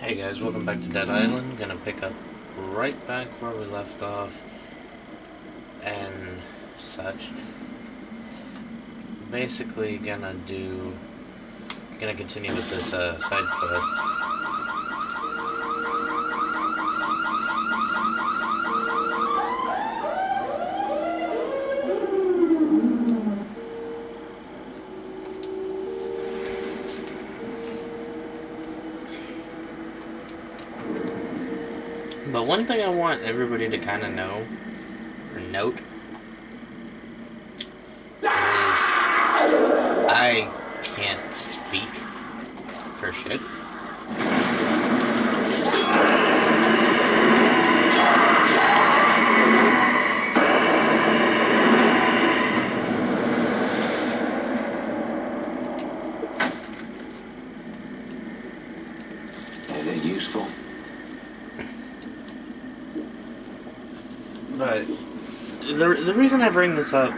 Hey guys, welcome back to Dead Island. Gonna pick up right back where we left off and such. Basically gonna continue with this side quest. But one thing I want everybody to kind of know, or note, is I can't speak for shit. Anything useful? But the reason I bring this up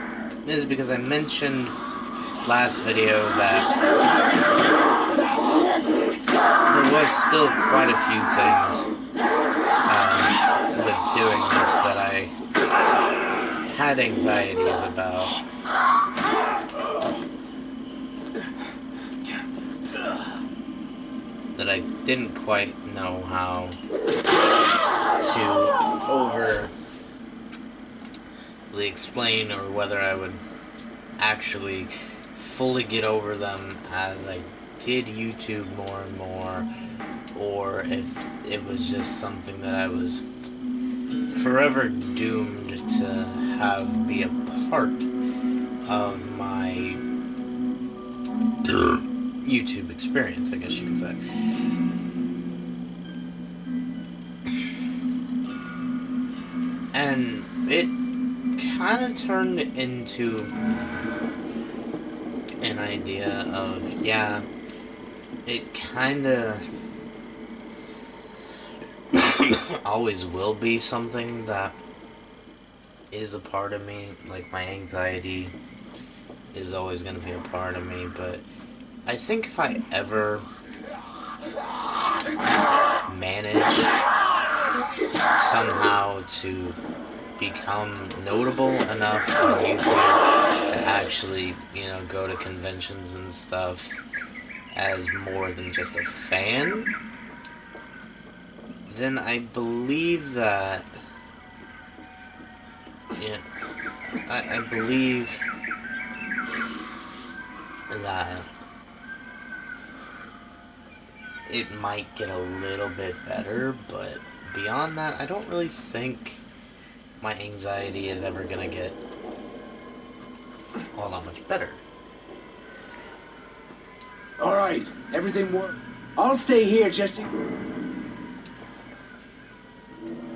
is because I mentioned last video that there was still quite a few things with doing this that I had anxieties about. That I didn't quite know how to explain, or whether I would actually fully get over them as I did YouTube more and more, or if it was just something that I was forever doomed to have be a part of my YouTube experience, I guess you could say. And it kind of turned into an idea of, yeah, it kind of always will be something that is a part of me. Like, my anxiety is always going to be a part of me, but I think if I ever manage somehow to become notable enough on YouTube to actually, go to conventions and stuff as more than just a fan, then I believe that, I believe that it might get a little bit better, but beyond that, I don't really think my anxiety is ever gonna get all that much better. Alright, everything works. I'll stay here just in...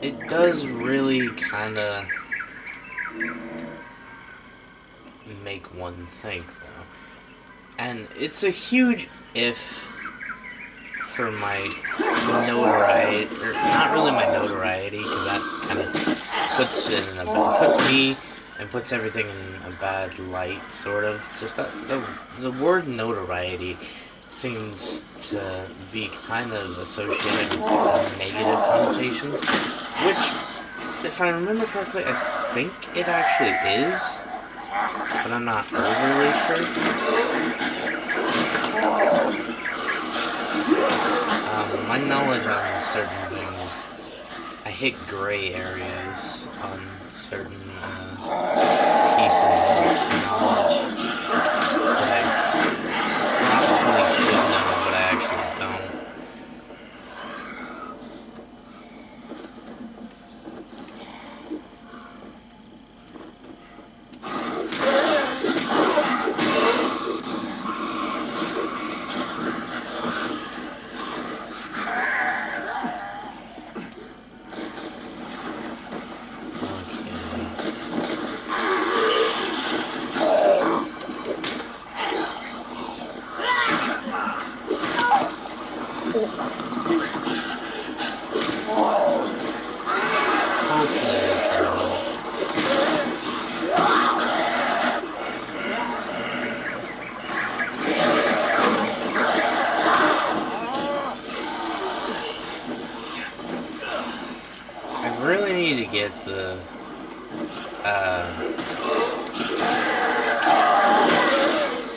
It does really kinda make one think, though. And it's a huge if for my notoriety, or not really my notoriety, because that kind of puts me and puts everything in a bad light, sort of. Just that the word notoriety seems to be kind of associated with negative connotations, which, if I remember correctly, I think it actually is, but I'm not overly sure. My knowledge on certain things, I hit gray areas on certain pieces of knowledge that I probably should know, but I actually don't. Hopefully this will help. really need to get the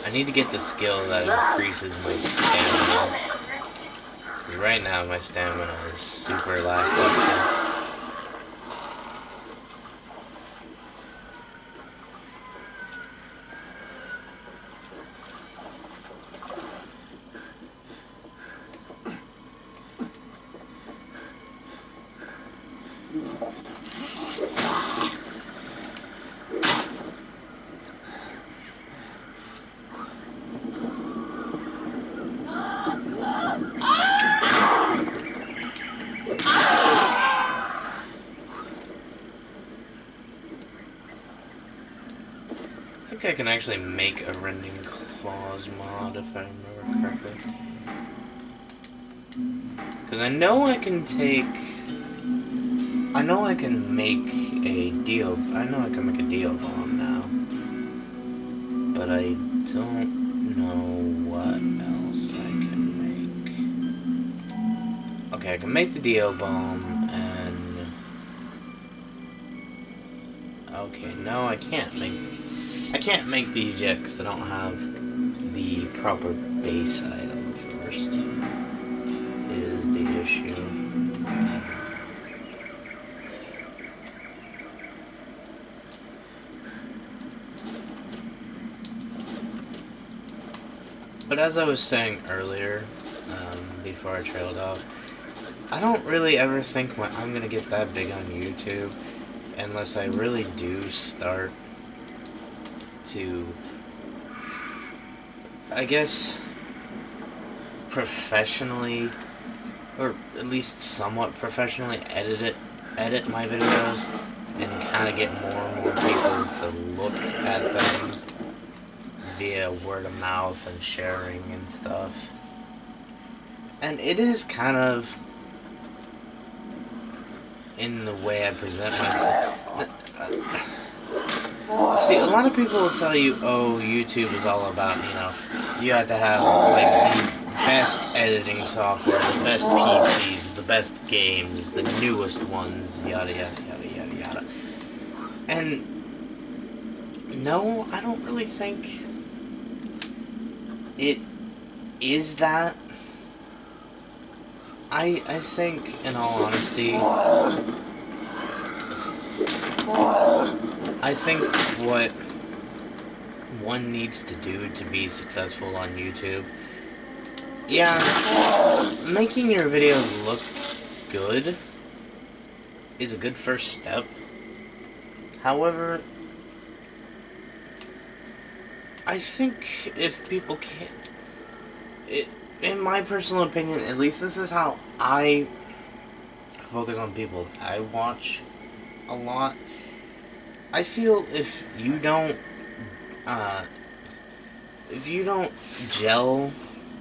I need to get the skill that increases my stamina. Because right now my stamina is super lackluster. I think I can actually make a Rending Claws mod if I remember correctly. Because I know I can take... I know I can make a Dio... I know I can make a Dio bomb now. But I don't know what else I can make. Okay, I can make the Dio bomb and... Okay, no, I can't make... I can't make these yet because I don't have the proper base item first, is the issue. But as I was saying earlier, before I trailed off, I don't really ever think I'm going to get that big on YouTube unless I really do start to, I guess, professionally, or at least somewhat professionally edit my videos and kind of get more and more people to look at them via word of mouth and sharing and stuff. And it is kind of in the way I present my... See, a lot of people will tell you, oh, YouTube is all about, you know, you have to have, like, the best editing software, the best PCs, the best games, the newest ones, yada, yada, yada, yada, yada. And, no, I don't really think it is that. I think, in all honesty, I think what one needs to do to be successful on YouTube, yeah, making your videos look good is a good first step. However, I think if people can't... in my personal opinion, at least this is how I focus on people I watch a lot. I feel if you don't gel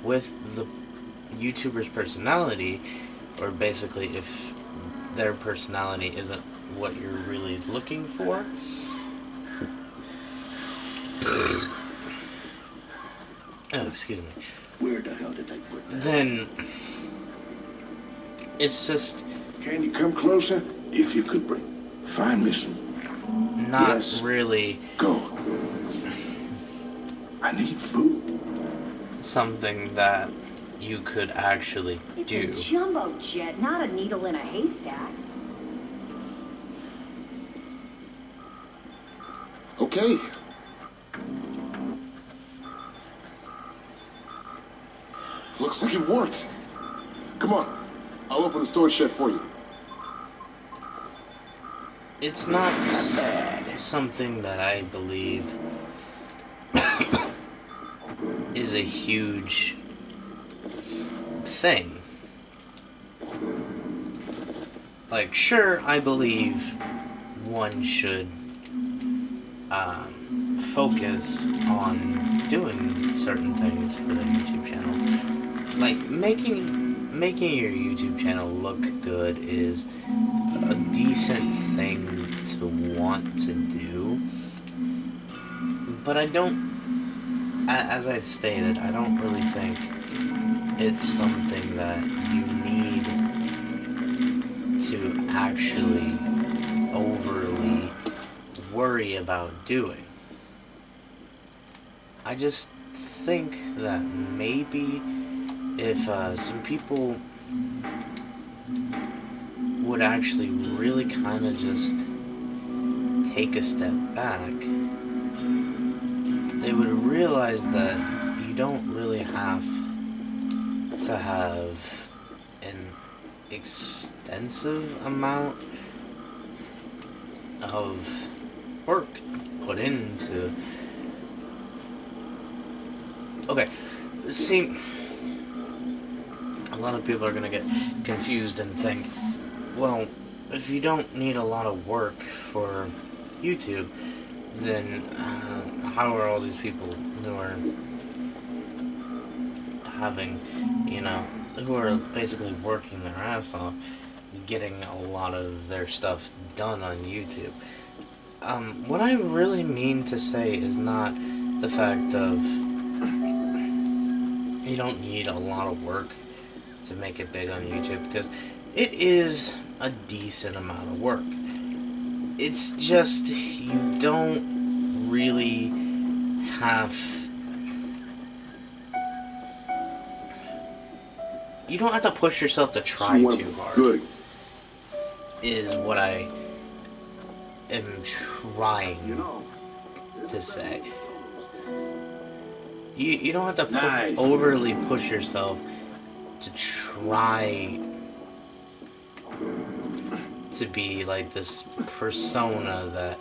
with the YouTuber's personality, or basically if their personality isn't what you're really looking for, oh, excuse me. Where the hell did I put that? Then it's just... Can you come closer? If you could bring... Find me some... Not yes. really... Go. I need food. Something that you could actually do. It's a jumbo jet, not a needle in a haystack. Okay. Looks like it worked. Come on. I'll open the storage shed for you. It's not something that I believe is a huge thing. Like, sure, I believe one should focus on doing certain things for the YouTube channel. Like, making your YouTube channel look good is a decent thing to want to do, but I don't, as I've stated, I don't really think it's something that you need to actually worry about doing. I just think that maybe if some people would actually really kind of just take a step back, they would realize that you don't really have to have an extensive amount of work put into. Okay, see, a lot of people are gonna get confused and think, well, if you don't need a lot of work for YouTube, then how are all these people who are having, who are basically working their ass off, getting a lot of their stuff done on YouTube? What I really mean to say is not the fact of you don't need a lot of work to make it big on YouTube, because it is a decent amount of work. It's just you don't really have... You don't have to push yourself to try too hard. Good. Is what I am trying to say. You don't have to overly push yourself to try to be like this persona that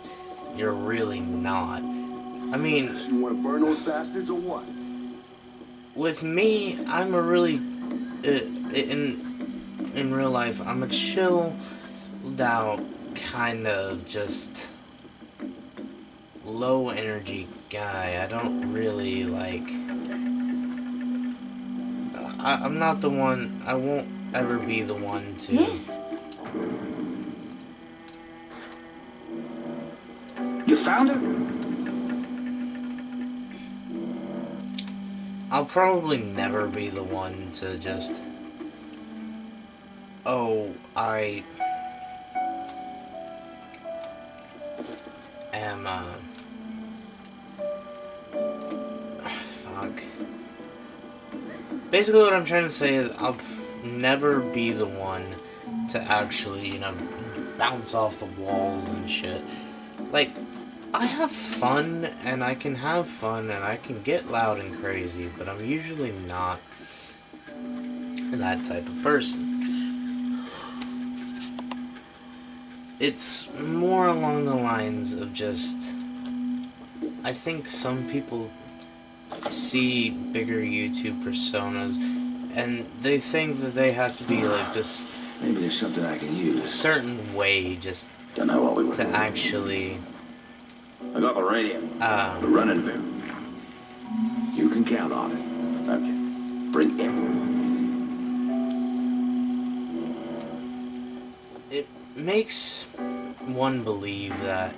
you're really not. I mean, you want to burn those bastards or what? With me, I'm a really in real life, I'm a chilled out kind of just low energy guy. I don't really like... I'm not the one... I won't ever be the one to... Miss? You found her? I'll probably never be the one to just... Oh, I am, fuck. Basically what I'm trying to say is I'll never be the one to actually, bounce off the walls and shit. Like, I have fun, and I can have fun, and I can get loud and crazy, but I'm usually not that type of person. It's more along the lines of just... I think some people see bigger YouTube personas, and they think that they have to be like this... Maybe there's something I can use. Certain way, just Don't know what we were to actually... I got the radio. We're running film. You can count on it. Okay. Bring it. It makes one believe that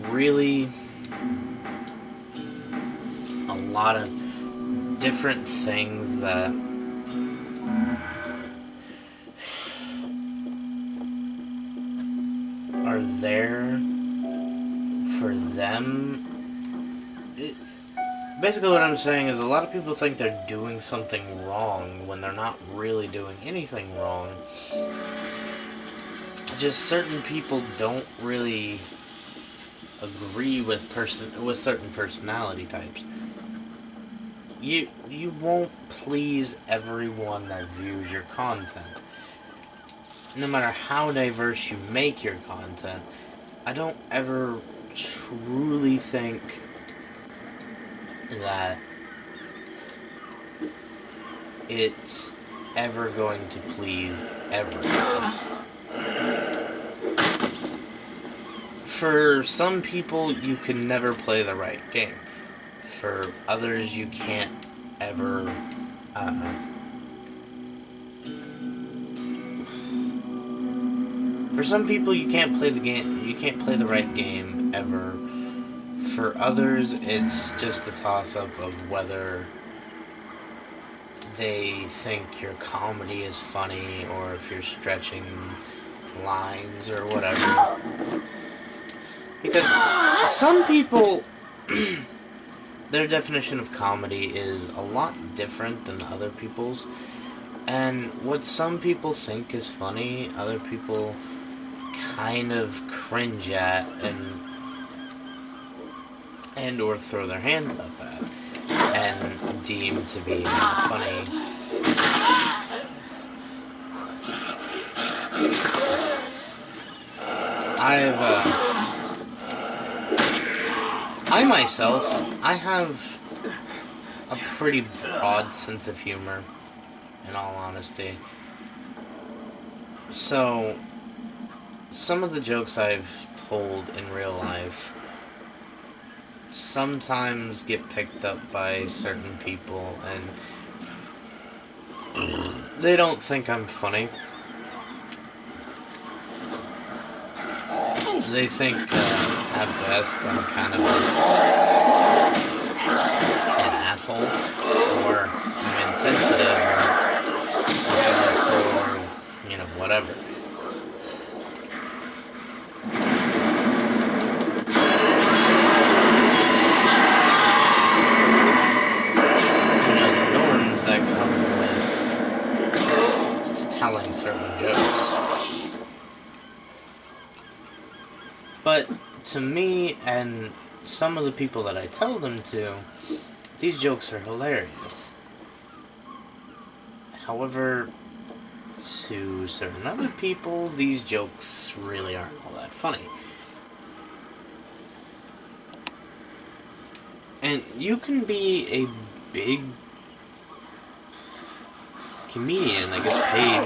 really a lot of different things that are there for them. Basically what I'm saying is a lot of people think they're doing something wrong when they're not really doing anything wrong. Just certain people don't really agree with certain personality types. You won't please everyone that views your content. No matter how diverse you make your content, I don't ever truly think that it's ever going to please everyone. For some people, you can never play the right game. For others, you can't ever for some people, you can't play the game. You can't play the right game ever. For others, it's just a toss-up of whether they think your comedy is funny or if you're stretching lines or whatever. Because some people, their definition of comedy is a lot different than other people's. And what some people think is funny, other people kind of cringe at and or throw their hands up at and deem to be not funny. I myself, I have a pretty broad sense of humor, in all honesty. So, some of the jokes I've told in real life sometimes get picked up by certain people, and they don't think I'm funny. They think, at best, I'm kind of just an asshole, or I'm insensitive, or have no soul, or, you know, whatever. You know, the norms that come with telling certain jokes. But to me, and some of the people that I tell them to, these jokes are hilarious. However, to certain other people, these jokes really aren't all that funny. And you can be a big comedian that gets paid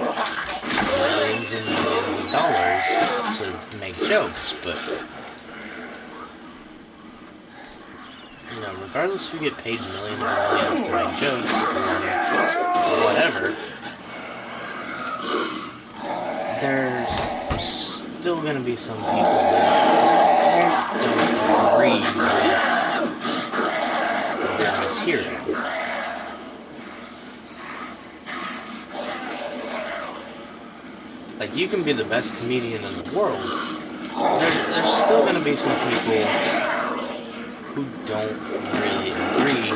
millions and millions of dollars to make jokes, but, you know, regardless if you get paid millions and millions to make jokes or whatever, there's still gonna be some people that don't agree with your material. Like, you can be the best comedian in the world, there's still going to be some people who don't really agree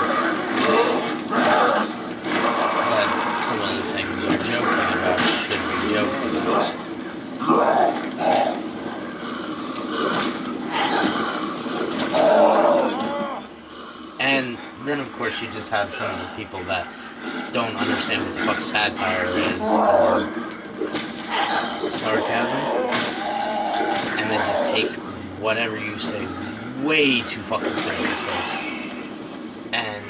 that some of the things you're joking about should be joking about. And then, of course, you just have some of the people that don't understand what the fuck satire is, or sarcasm, and then just take whatever you say way too fucking seriously. And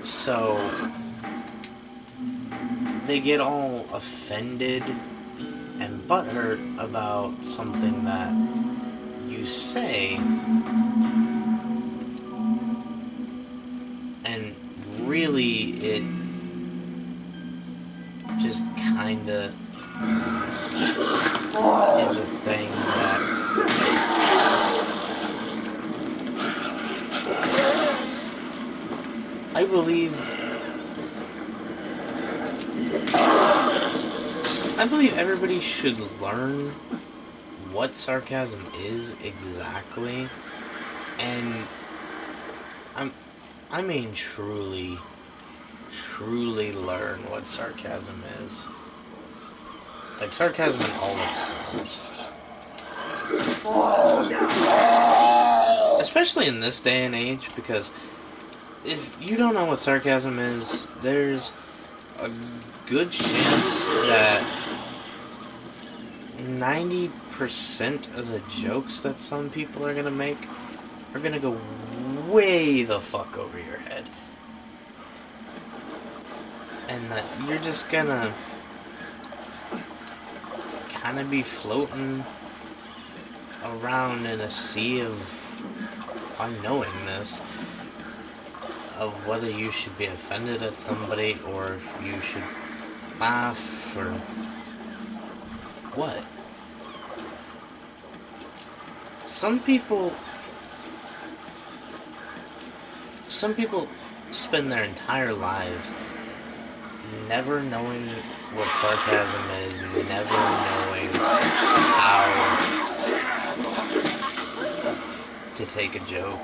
so they get all offended and butthurt about something that you say, and really it just kinda is a thing that I believe everybody should learn what sarcasm is exactly, and I mean truly learn what sarcasm is. Like, sarcasm in all its forms. Especially in this day and age, because if you don't know what sarcasm is, there's a good chance that 90% of the jokes that some people are gonna make are gonna go way the fuck over your head. And that you're just gonna kind of be floating around in a sea of unknowingness of whether you should be offended at somebody or if you should laugh or what. Some people spend their entire lives never knowing what sarcasm is, never knowing how to take a joke.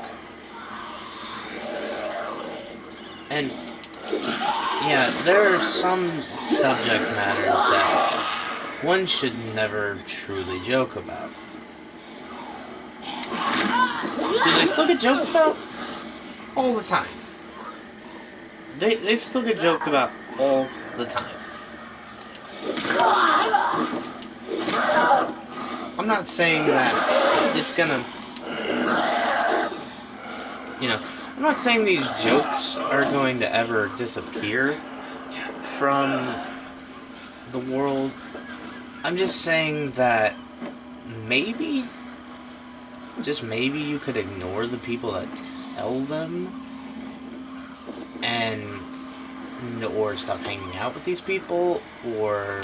And, yeah, there are some subject matters that one should never truly joke about. Do they still get joked about? All the time. They still get joked about all the time. I'm not saying that it's gonna... You know, I'm not saying these jokes are going to ever disappear from the world. I'm just saying that maybe, just maybe, you could ignore the people that tell them, and or stop hanging out with these people, or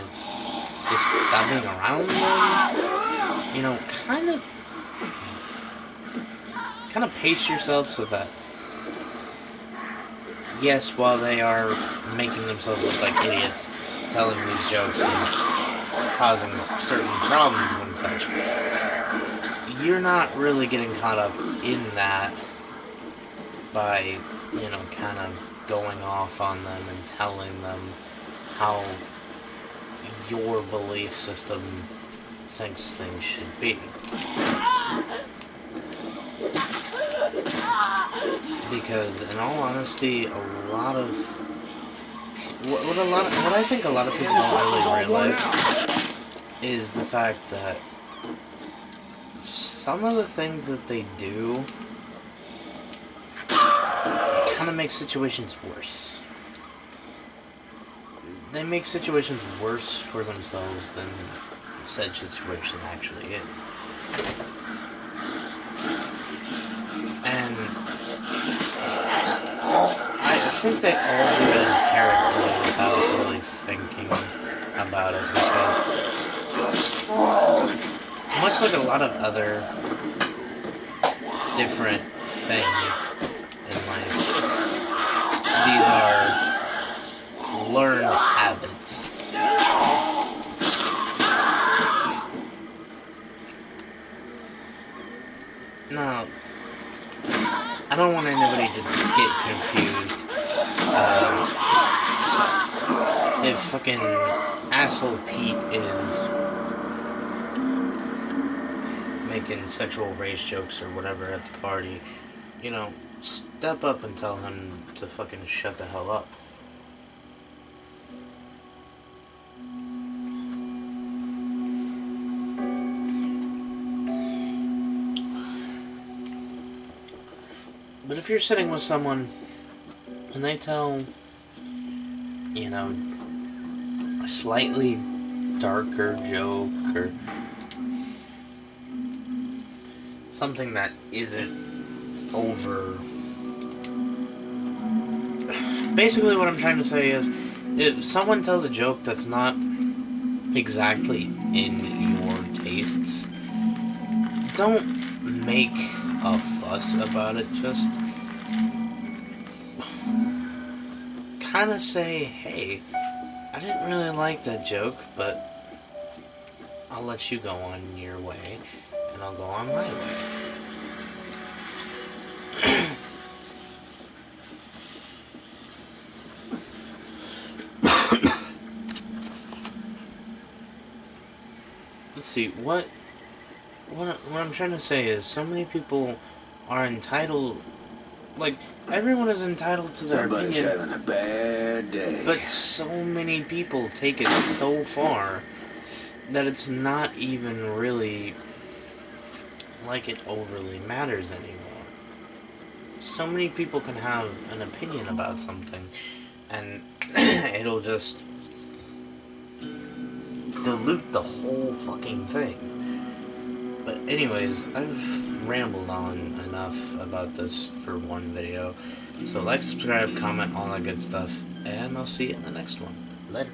just stop being around them. You know, kind of pace yourself so that, yes, while they are making themselves look like idiots, telling these jokes and causing certain problems and such, you're not really getting caught up in that by, you know, kind of going off on them and telling them how your belief system thinks things should be. Because, in all honesty, what I think a lot of people don't really realize is the fact that some of the things that they do kind of make situations worse. They make situations worse for themselves than said situation actually is. And I think they all do it inherently without really thinking about it, because much like a lot of other different things in life, these are learned habits. Now, I don't want anybody to get confused. If fucking asshole Pete is making sexual race jokes or whatever at the party, you know, step up and tell him to fucking shut the hell up. But if you're sitting with someone and they tell, you know, a slightly darker joke or something that isn't over... Basically what I'm trying to say is, if someone tells a joke that's not exactly in your tastes, don't make a fuss about it. Just kind of say, hey, I didn't really like that joke, but I'll let you go on your way, and I'll go on my way. Let's see, what I'm trying to say is, so many people are entitled, like, everyone is entitled to their Somebody's opinion. having a bad day. But so many people take it so far that it's not even really like it overly matters anymore. So many people can have an opinion about something, and it'll just dilute the whole fucking thing. But anyways, I've rambled on enough about this for one video. So like, subscribe, comment, all that good stuff, and I'll see you in the next one. Later.